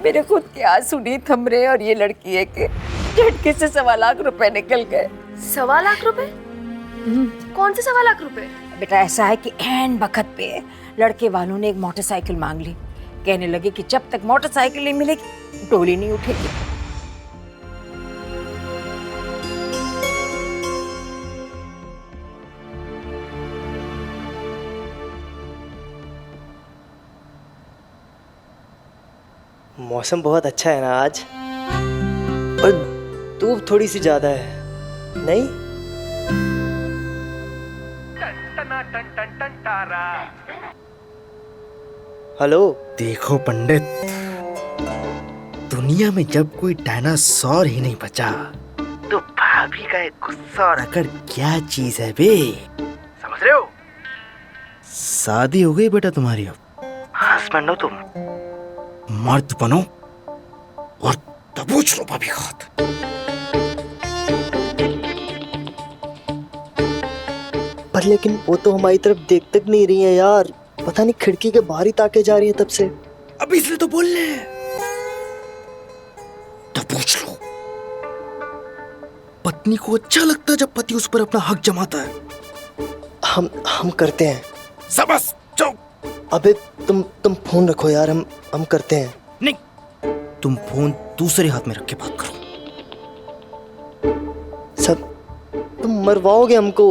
मेरे खुद के आंसू नहीं थम रहे और ये लड़की है कि झटके से 1.25 लाख रुपए निकल गए। 1.25 लाख रुपए? कौन से 1.25 लाख रुपए? बेटा ऐसा है कि ऐन वक्त पे लड़के वालों ने एक मोटरसाइकिल मांग ली। कहने लगे कि जब तक मोटरसाइकिल नहीं मिलेगी डोली नहीं उठेगी। मौसम बहुत अच्छा है ना आज, और धूप थोड़ी सी ज्यादा है नहीं? हेलो। देखो पंडित, दुनिया में जब कोई डायनासोर ही नहीं बचा तो भाभी का एक गुस्सा और अकड़ क्या चीज है बे, समझ रहे हो? शादी हो गई बेटा तुम्हारी, अब हस्बैंड हो तुम, मर्द बनो और दबोच लो भाभी का हाथ। पर लेकिन वो तो हमारी तरफ देख तक नहीं रही है यार, पता नहीं खिड़की के बाहर ही ताके जा रही है तब से। अब इसलिए तो बोल रहे हैं, दबोच लो। पत्नी को अच्छा लगता है जब पति उस पर अपना हक जमाता है। हम करते हैं। सबस चुप। अबे तुम फोन रखो यार, हम करते हैं। नहीं, तुम फोन दूसरे हाथ में रख के बात करो। सब तुम मरवाओगे हमको।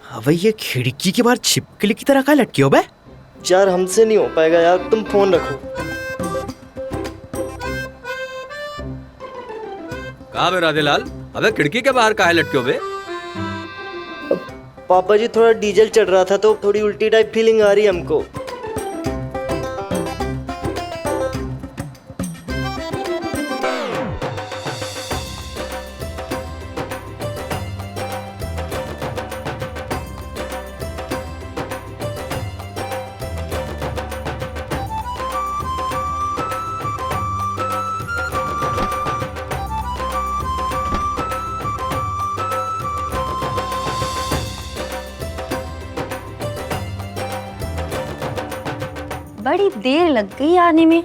अब ये खिड़की के बाहर छिपकली की तरह का लटकी हो बे? यार हमसे नहीं हो पाएगा यार, तुम फोन रखो। कहाँ बे राधेलाल? अबे खिड़की के बाहर काहे लटके हो बे? पापा जी थोड़ा डीजल चढ़ रहा था तो थोड़ी उल्टी टाइप फीलिंग आ रही है हमको। बड़ी देर लग गई आने में,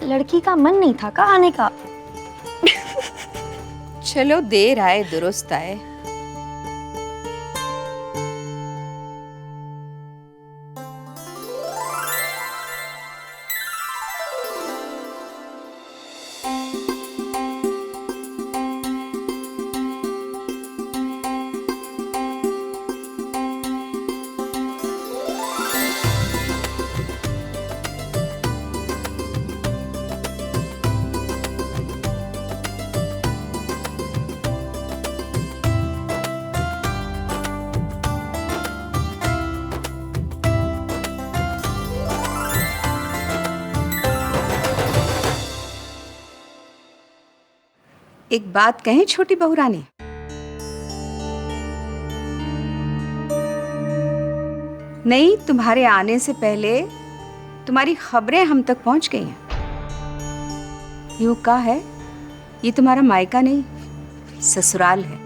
लड़की का मन नहीं था का आने का। चलो देर आए दुरुस्त आए। एक बात कहें छोटी बहू रानी, नहीं तुम्हारे आने से पहले तुम्हारी खबरें हम तक पहुंच गई हैं। यूं का है, ये तुम्हारा मायका नहीं ससुराल है।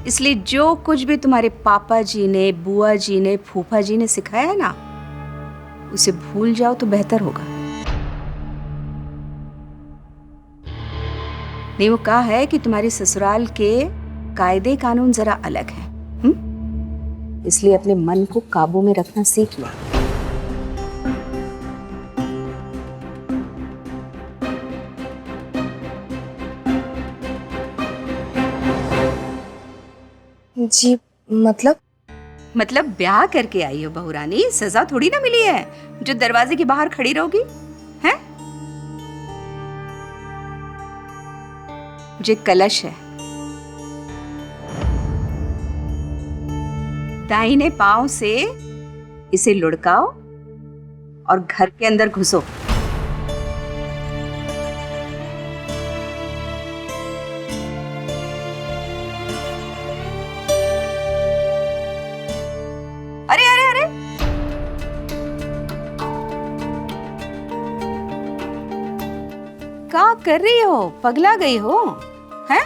इसलिए जो कुछ भी तुम्हारे पापा जी ने, बुआ जी ने, फूफा जी ने सिखाया है ना, उसे भूल जाओ तो बेहतर होगा। नहीं वो कहा है कि तुम्हारे ससुराल के कायदे कानून जरा अलग हैं, इसलिए अपने मन को काबू में रखना सीख लो। जी मतलब ब्याह करके आई हो बहू रानी, सजा थोड़ी ना मिली है जो दरवाजे के बाहर खड़ी रहोगी हैं? जो कलश है, दाहिने पांव से इसे लुढ़काओ और घर के अंदर घुसो। कर रही हो? पगला गई हो हैं?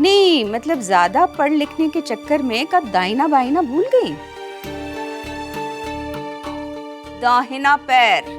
नहीं मतलब ज्यादा पढ़ लिखने के चक्कर में का दाहिना बाइना भूल गई? दाहिना पैर।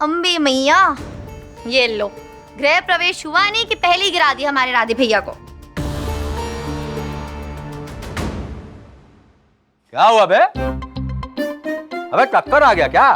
अम्बे मैया, ये लो, गृह प्रवेश हुआ नहीं कि पहले ही गिरा दिया हमारे राधे भैया को। क्या हुआ बे? अबे टक्कर आ गया क्या?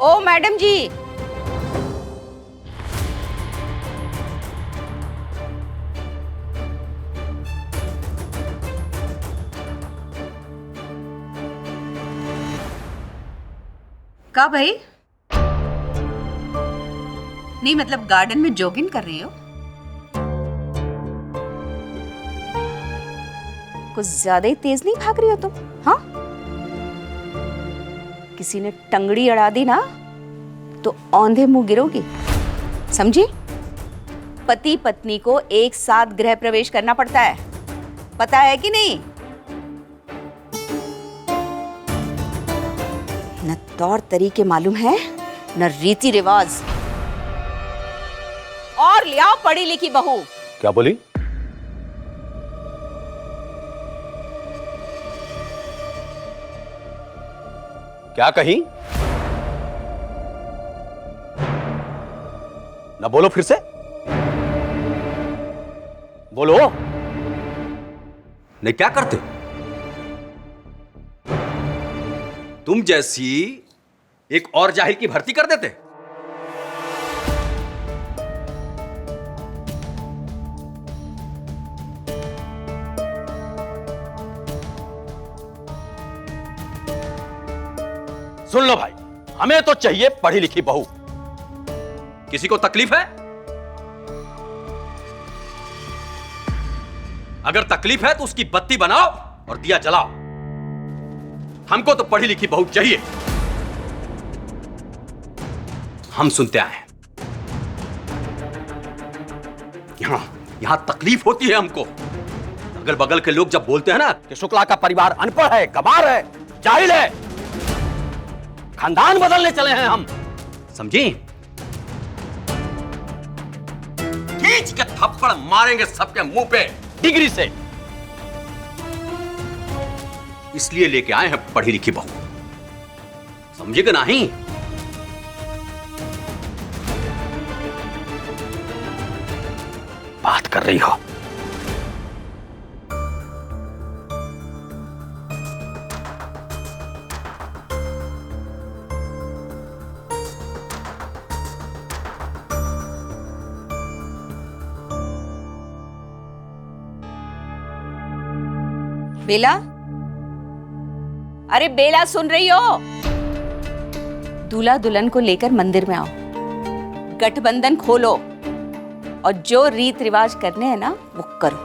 ओ मैडम जी, का भाई? नहीं मतलब गार्डन में जॉगिंग कर रही हो? कुछ ज्यादा ही तेज नहीं भाग रही हो तुम? हाँ, किसी ने टंगड़ी अड़ा दी ना तो औंधे मुंह गिरोगी, समझी? पति पत्नी को एक साथ गृह प्रवेश करना पड़ता है, पता है कि नहीं? न तौर तरीके मालूम है न रीति रिवाज। और ले आओ पढ़ी लिखी बहू। क्या बोली? क्या कही? ना बोलो फिर से, बोलो। नहीं क्या करते तुम जैसी एक और जाहिल की भर्ती कर देते। सुन लो भाई, हमें तो चाहिए पढ़ी लिखी बहू। किसी को तकलीफ है? अगर तकलीफ है तो उसकी बत्ती बनाओ और दिया जलाओ। हमको तो पढ़ी लिखी बहू चाहिए। हम सुनते आए हैं, यहां तकलीफ होती है हमको। अगल बगल के लोग जब बोलते हैं ना कि शुक्ला का परिवार अनपढ़ है, गंवार है, जाहिल है, खानदान बदलने चले हैं हम, समझी? खींच के थप्पड़ मारेंगे सबके मुंह पे डिग्री से। इसलिए लेके आए हैं पढ़ी लिखी बहू, समझे कि नहीं? बात कर रही हो? बेला, अरे बेला सुन रही हो? दूल्हा दुल्हन को लेकर मंदिर में आओ, गठबंधन खोलो और जो रीत रिवाज करने हैं ना वो करो।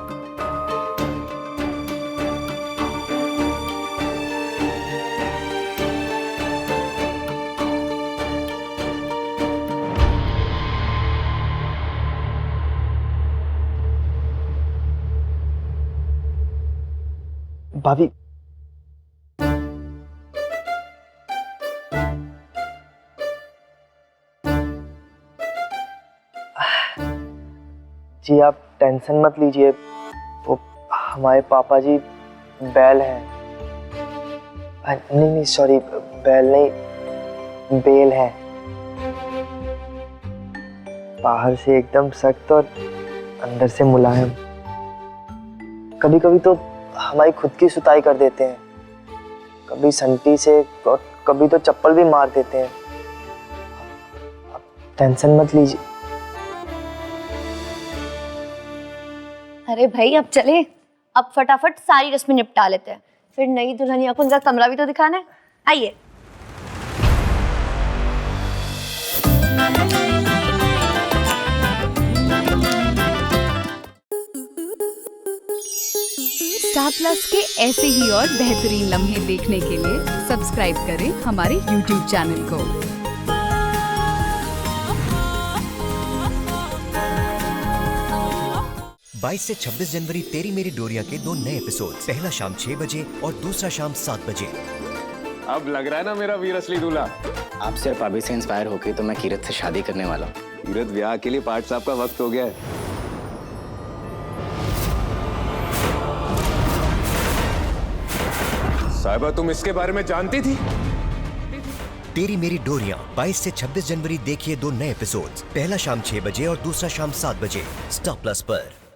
भाभी, जी आप टेंशन मत लीजिए, वो हमारे पापा जी बैल हैं। नहीं नहीं सॉरी, बैल नहीं, बेल है। बाहर से एकदम सख्त और अंदर से मुलायम। कभी कभी तो हमारी खुद की सुताई कर देते हैं, कभी संटी से और कभी तो चप्पल भी मार देते हैं। आप टेंशन मत लीजिए। अरे भाई अब चले, अब फटाफट सारी रस्में निपटा लेते हैं, फिर नई दुल्हनिया को उनका कमरा भी तो दिखाना है। आइए। स्टार प्लस के ऐसे ही और बेहतरीन लम्हे देखने के लिए सब्सक्राइब करें हमारे YouTube चैनल को। 22 से 26 जनवरी तेरी मेरी डोरिया के 2 नए एपिसोड, पहला शाम 6 बजे और दूसरा शाम 7 बजे। अब लग रहा है ना मेरा वीर असली दूल्हा। आप सिर्फ अभी से इंस्पायर होके तो मैं कीरत से शादी करने वाला हूँ। कीरत, ब्याह के लिए पाठ साहब का वक्त हो गया है। साहिबा तुम इसके बारे में जानती थी? तेरी मेरी डोरियां 22 से 26 जनवरी देखिए 2 नए एपिसोड्स, पहला शाम 6 बजे और दूसरा शाम 7 बजे, स्टार प्लस पर।